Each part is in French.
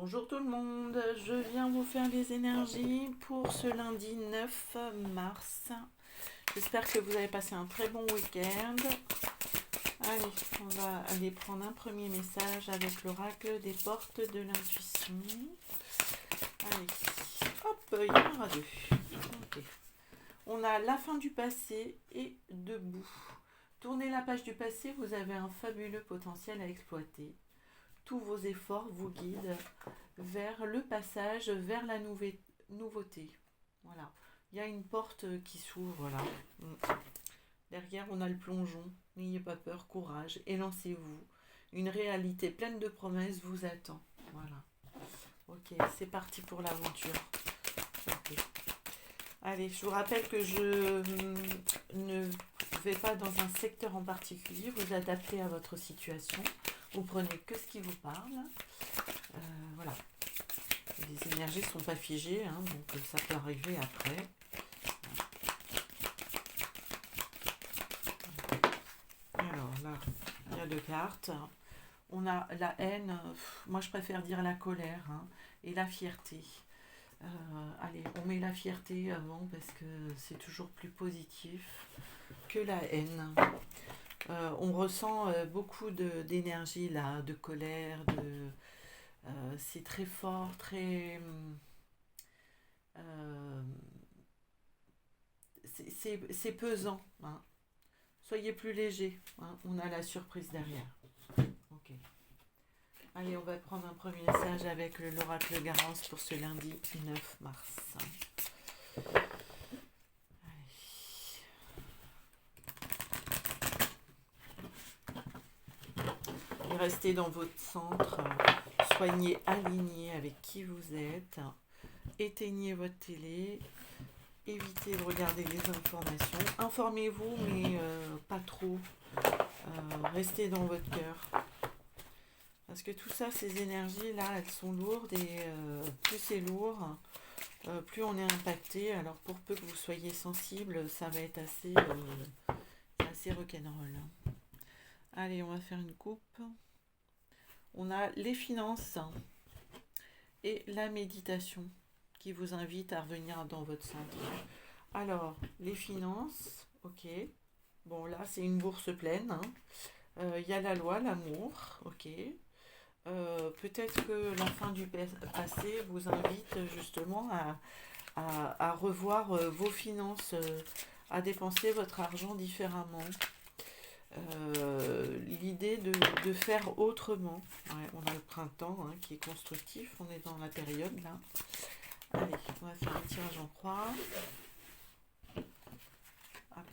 Bonjour tout le monde, je viens vous faire les énergies pour ce lundi 9 mars. J'espère que vous avez passé un très bon week-end. Allez, on va aller prendre un premier message avec l'oracle des portes de l'intuition. Allez, hop, il y en aura deux. Ok. On a la fin du passé et debout. Tournez la page du passé, vous avez un fabuleux potentiel à exploiter. Tous vos efforts vous guident vers le passage, vers la nouveauté. Voilà. Il y a une porte qui s'ouvre là. Derrière, on a le plongeon. N'ayez pas peur, courage, et lancez-vous. Une réalité pleine de promesses vous attend. Voilà. Ok, c'est parti pour l'aventure. Ok. Allez, je vous rappelle que je ne vais pas dans un secteur en particulier. Vous adaptez à votre situation. Vous prenez que ce qui vous parle. Voilà. Les énergies ne sont pas figées, hein, donc ça peut arriver après. Alors là, il y a deux cartes. On a la haine, moi je préfère dire la colère, hein, et la fierté. Allez, on met la fierté avant parce que c'est toujours plus positif que la haine. On ressent beaucoup d'énergie là, de colère, c'est très fort, très... c'est pesant. Hein. Soyez plus léger. Hein. On a la surprise derrière. Ok. Allez, on va prendre un premier message avec l'oracle Garance pour ce lundi 9 mars. Et restez dans votre centre. Soyez aligné avec qui vous êtes. Éteignez votre télé. Évitez de regarder les informations. Informez-vous, mais pas trop. Restez dans votre cœur. Parce que tout ça, ces énergies-là, elles sont lourdes et plus c'est lourd, plus on est impacté. Alors pour peu que vous soyez sensible, ça va être assez rock'n'roll. Allez, on va faire une coupe. On a les finances et la méditation qui vous invite à revenir dans votre centre. Alors, les finances, ok. Bon, là, c'est une bourse pleine. Hein. Y a la loi, l'amour, ok. Peut-être que la fin du passé vous invite justement à revoir vos finances, à dépenser votre argent différemment. L'idée de faire autrement. Ouais, on a le printemps hein, qui est constructif, on est dans la période là. Allez, on va faire un tirage en croix. Hop.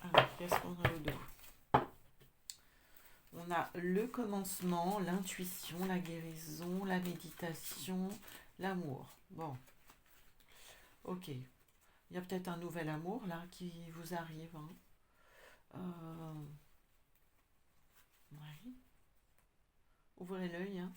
Alors, qu'est-ce qu'on a au dos? On a le commencement, l'intuition, la guérison, la méditation, l'amour. Bon, ok. Il y a peut-être un nouvel amour là qui vous arrive. Hein. Ouais. Ouvrez l'œil. Hein.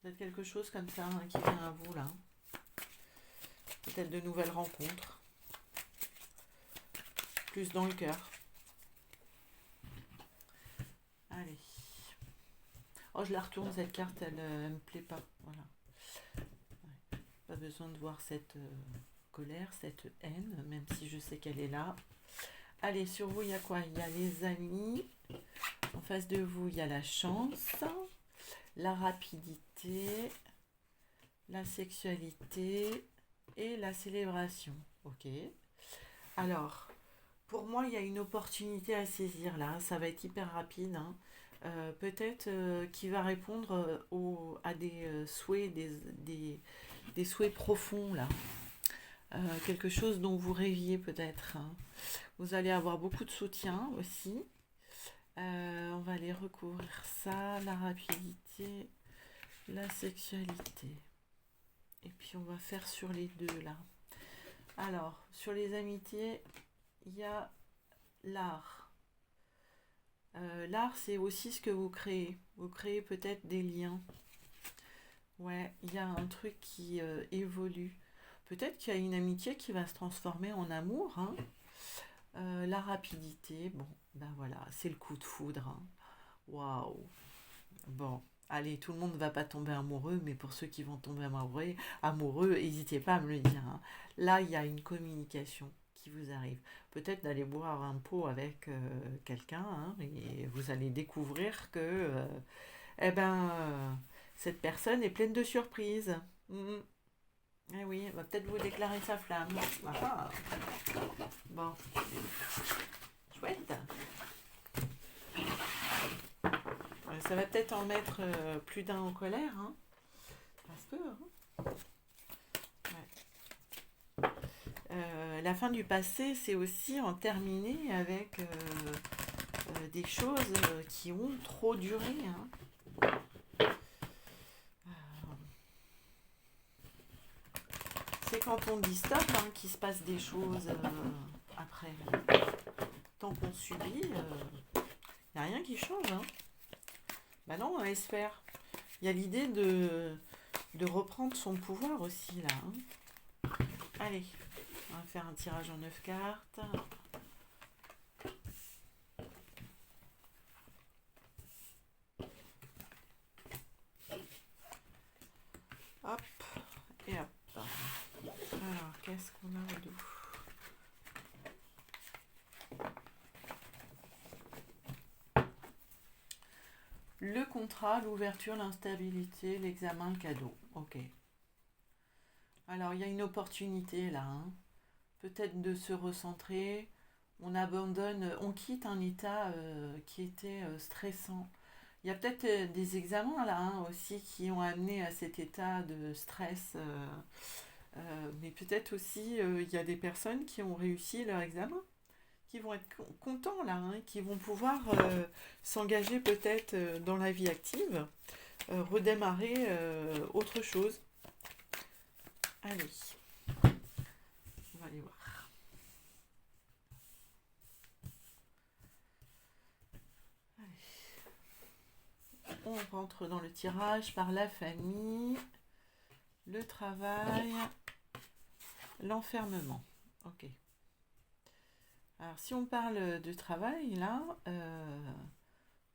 Peut-être quelque chose comme ça hein, qui vient à vous là. Peut-être de nouvelles rencontres. Plus dans le cœur. Allez. Oh, je la retourne cette carte, elle me plaît pas. Voilà. Ouais. Pas besoin de voir cette colère, cette haine, même si je sais qu'elle est là. Allez, sur vous, il y a quoi? Il y a les amis. En face de vous, il y a la chance, la rapidité, la sexualité et la célébration. Ok. Alors, pour moi, il y a une opportunité à saisir là. Ça va être hyper rapide. Hein. Peut-être qui va répondre à des souhaits, des souhaits profonds là. Quelque chose dont vous rêviez peut-être. Hein. Vous allez avoir beaucoup de soutien aussi. On va aller recouvrir ça, la rapidité, la sexualité. Et puis on va faire sur les deux là. Alors, sur les amitiés, il y a l'art. L'art, c'est aussi ce que vous créez. Vous créez peut-être des liens. Ouais, il y a un truc qui évolue. Peut-être qu'il y a une amitié qui va se transformer en amour. Hein. La rapidité, bon, Ben voilà, c'est le coup de foudre, hein. Waouh. Bon, allez, tout le monde ne va pas tomber amoureux, mais pour ceux qui vont tomber amoureux, n'hésitez pas à me le dire, hein. Là, il y a une communication qui vous arrive. Peut-être d'aller boire un pot avec quelqu'un, hein, et vous allez découvrir que eh ben, cette personne est pleine de surprises. Mhm. Eh oui, elle va peut-être vous déclarer sa flamme. Ah, bon, chouette. Ça va peut-être en mettre plus d'un en colère, hein. Ça se peut, hein. Ouais. La fin du passé, c'est aussi en terminer avec des choses qui ont trop duré, hein. C'est quand on dit stop, hein, qu'il se passe des choses après. Tant qu'on subit, il n'y a rien qui change, hein. Bah non, on laisse faire. Il y a l'idée de reprendre son pouvoir aussi, là, hein. Allez, on va faire un tirage en 9 cartes. Hop, et hop. Alors, qu'est-ce qu'on a au dos? Le contrat, l'ouverture, l'instabilité, l'examen, le cadeau. Ok. Alors, il y a une opportunité là, hein. Peut-être de se recentrer. On abandonne, on quitte un état qui était stressant. Il y a peut-être des examens là, hein, aussi qui ont amené à cet état de stress. Mais peut-être aussi il y a des personnes qui ont réussi leur examen, qui vont être contents là, hein, qui vont pouvoir s'engager peut-être dans la vie active, redémarrer autre chose. Allez, on va aller voir. Allez. On rentre dans le tirage par la famille, le travail, l'enfermement. Ok. Alors si on parle de travail là,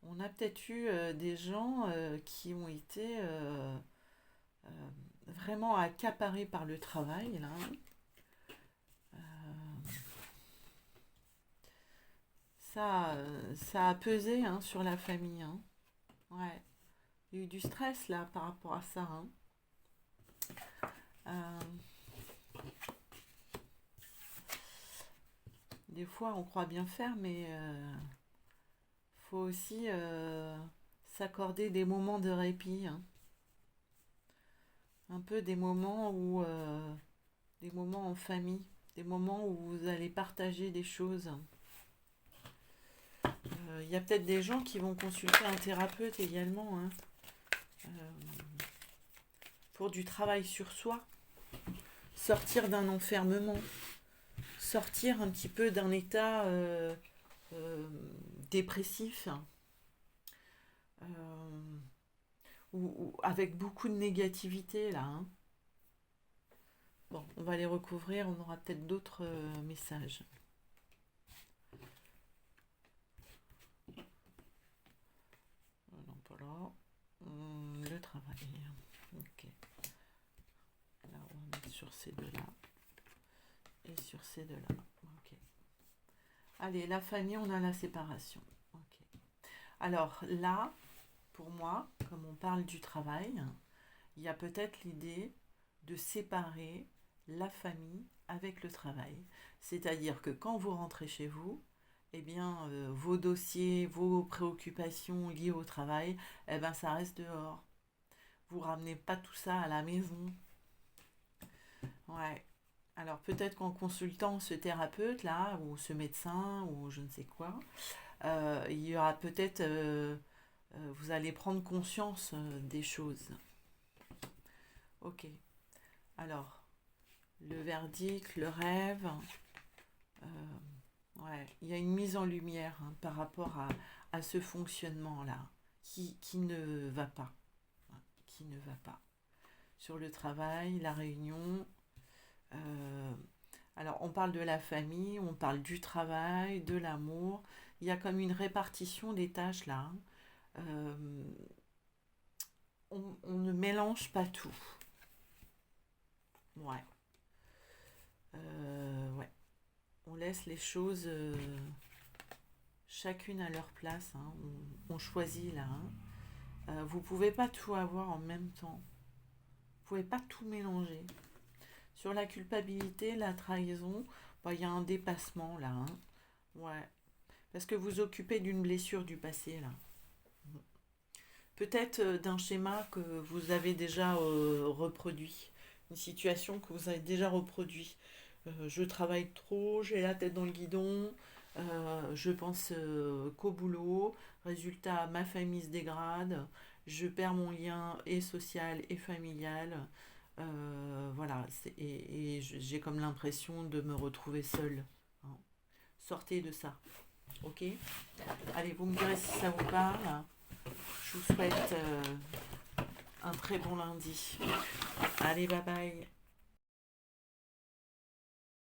on a peut-être eu des gens qui ont été vraiment accaparés par le travail là. Ça a pesé, hein, sur la famille, hein. Ouais. Il y a eu du stress là par rapport à ça, hein. Euh, des fois, on croit bien faire, mais faut aussi s'accorder des moments de répit, hein. Un peu des moments en famille, des moments où vous allez partager des choses. Il y a peut-être des gens qui vont consulter un thérapeute également, hein, euh, pour du travail sur soi, sortir d'un enfermement, sortir un petit peu d'un état euh, dépressif, euh, ou avec beaucoup de négativité là, hein. Bon, on va les recouvrir, on aura peut-être d'autres messages. Non, pas là. Le travail. Ok. Là, on va mettre sur ces deux-là. Et sur ces deux-là. Ok. Allez, la famille, on a la séparation. Ok. Alors là, pour moi, comme on parle du travail, il y a peut-être l'idée de séparer la famille avec le travail. C'est-à-dire que quand vous rentrez chez vous, eh bien, vos dossiers, vos préoccupations liées au travail, eh ben, ça reste dehors. Vous ramenez pas tout ça à la maison. Ouais. Alors peut-être qu'en consultant ce thérapeute là, ou ce médecin, ou je ne sais quoi, il y aura peut-être, vous allez prendre conscience des choses. Ok. Alors, le verdict, le rêve, ouais, il y a une mise en lumière, hein, par rapport à ce fonctionnement-là, qui ne va pas, hein, qui ne va pas. Sur le travail, la réunion, euh, alors on parle de la famille, on parle du travail, de l'amour, il y a comme une répartition des tâches là. On ne mélange pas tout. Ouais. Ouais. On laisse les choses chacune à leur place, hein. On choisit là, hein. Vous pouvez pas tout avoir en même temps. Vous pouvez pas tout mélanger. Sur la culpabilité, la trahison, bah, il y a un dépassement là, hein. Ouais. Parce que vous occupez d'une blessure du passé là. Peut-être d'un schéma que vous avez déjà reproduit. Une situation que vous avez déjà reproduit. Je travaille trop, j'ai la tête dans le guidon, je pense qu'au boulot, résultat, ma famille se dégrade, je perds mon lien et social et familial. Voilà, et j'ai comme l'impression de me retrouver seule, hein. Sortez de ça, ok? Allez, vous me direz si ça vous parle. Je vous souhaite un très bon lundi. Allez, bye bye.